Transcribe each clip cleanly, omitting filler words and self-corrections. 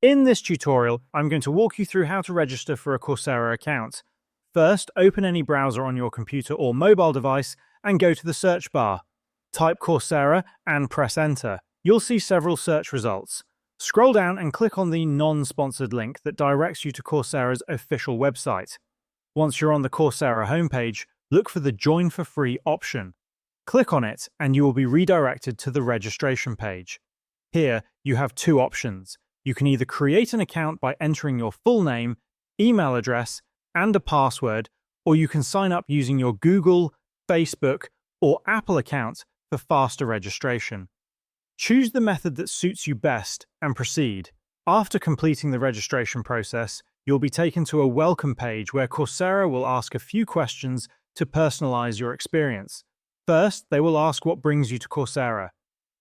In this tutorial, I'm going to walk you through how to register for a Coursera account. First, open any browser on your computer or mobile device and go to the search bar. Type Coursera and press enter. You'll see several search results. Scroll down and click on the non-sponsored link that directs you to Coursera's official website. Once you're on the Coursera homepage, look for the Join for Free option. Click on it and you will be redirected to the registration page. Here, you have two options. You can either create an account by entering your full name, email address, and a password, or you can sign up using your Google, Facebook, or Apple account for faster registration. Choose the method that suits you best and proceed. After completing the registration process, you'll be taken to a welcome page where Coursera will ask a few questions to personalize your experience. First, they will ask what brings you to Coursera.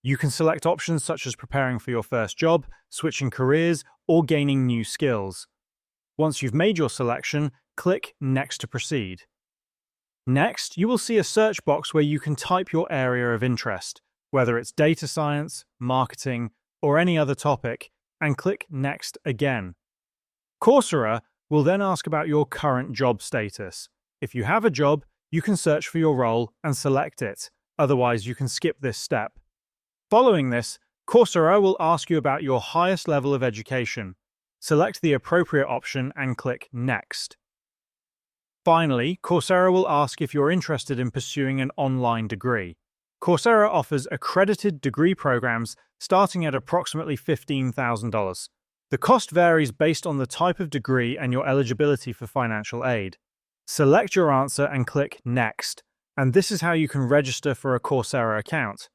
You can select options such as preparing for your first job, switching careers, or gaining new skills. Once you've made your selection, click Next to proceed. Next, you will see a search box where you can type your area of interest, whether it's data science, marketing, or any other topic, and click Next again. Coursera will then ask about your current job status. If you have a job, you can search for your role and select it. Otherwise, you can skip this step. Following this, Coursera will ask you about your highest level of education. Select the appropriate option and click Next. Finally, Coursera will ask if you're interested in pursuing an online degree. Coursera offers accredited degree programs starting at approximately $15,000. The cost varies based on the type of degree and your eligibility for financial aid. Select your answer and click Next, and this is how you can register for a Coursera account.